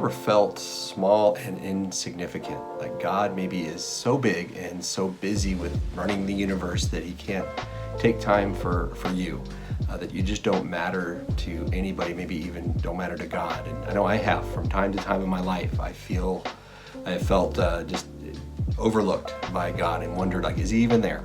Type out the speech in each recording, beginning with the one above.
ever felt small and insignificant? Like God maybe is so big and so busy with running the universe that he can't take time for you, that you just don't matter to anybody, maybe even don't matter to God. And I know I have from time to time in my life. I have felt just overlooked by God and wondered, like, is he even there?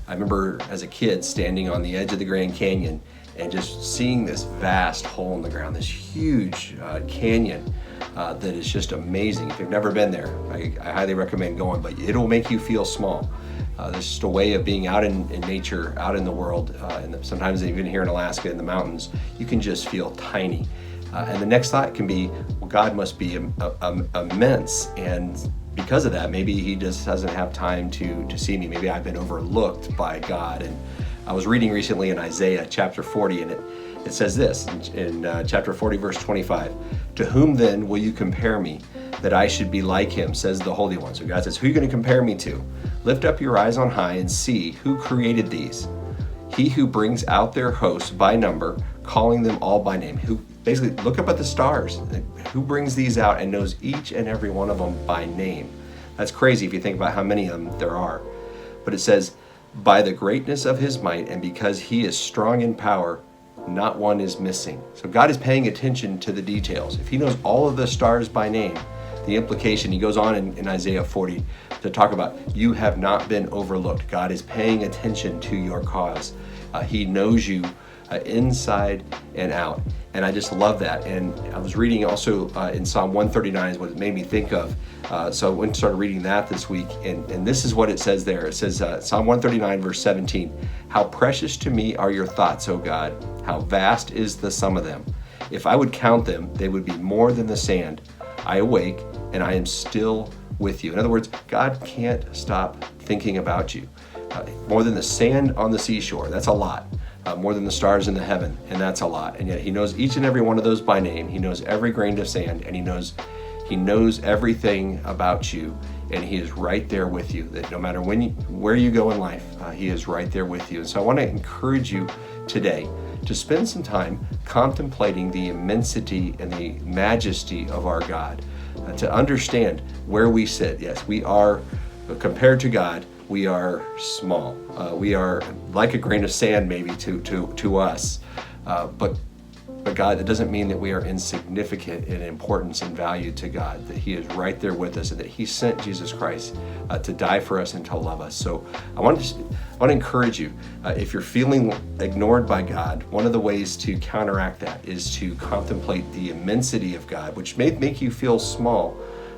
I remember as a kid standing on the edge of the Grand Canyon and just seeing this vast hole in the ground, this huge canyon that is just amazing. If you've never been there, I highly recommend going, but it'll make you feel small. There's just a way of being out in nature, out in the world, and sometimes even here in Alaska in the mountains, you can just feel tiny. And the next thought can be, well, God must be immense, and because of that, maybe he just doesn't have time to see me. Maybe I've been overlooked by God. And I was reading recently in Isaiah chapter 40, and it says this in chapter 40, verse 25, "To whom then will you compare me, that I should be like him, says the Holy One." So God says, who are you going to compare me to? "Lift up your eyes on high and see who created these. He who brings out their hosts by number, calling them all by name." Who basically, look up at the stars. Who brings these out and knows each and every one of them by name? That's crazy if you think about how many of them there are. But it says, "By the greatness of his might, and because he is strong in power, not one is missing." So God is paying attention to the details. If he knows all of the stars by name, the implication, he goes on in Isaiah 40 to talk about, you have not been overlooked. God is paying attention to your cause. He knows you inside and out. And I just love that. And I was reading also in Psalm 139 is what it made me think of. So I went and started reading that this week. And this is what it says there. It says, Psalm 139, verse 17, "How precious to me are your thoughts, O God. How vast is the sum of them. If I would count them, they would be more than the sand. I awake and I am still with you." In other words, God can't stop thinking about you. More than the sand on the seashore, that's a lot. More than the stars in the heaven, and that's a lot. And yet he knows each and every one of those by name. He knows every grain of sand, and he knows everything about you, and he is right there with you. That no matter where you go in life, he is right there with you. And so I want to encourage you today to spend some time contemplating the immensity and the majesty of our God, to understand where we sit. Yes, we are, compared to God, we are small. We are like a grain of sand maybe to us, but God, that doesn't mean that we are insignificant in importance and value to God, that he is right there with us and that he sent Jesus Christ to die for us and to love us. So I want to encourage you, if you're feeling ignored by God, one of the ways to counteract that is to contemplate the immensity of God, which may make you feel small,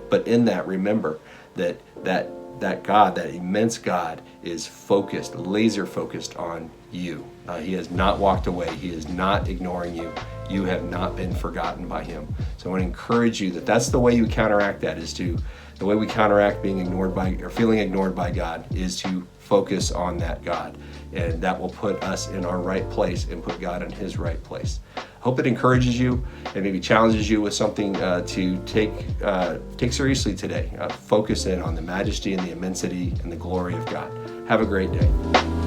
but in that, remember that God, that immense God, is focused, laser focused on you. He has not walked away. He is not ignoring you. You have not been forgotten by him. So I want to encourage you that that's the way you counteract that, the way we counteract being ignored by or feeling ignored by God is to focus on that God. And that will put us in our right place and put God in his right place. I hope it encourages you and maybe challenges you with something to take seriously today. Focus in on the majesty and the immensity and the glory of God. Have a great day.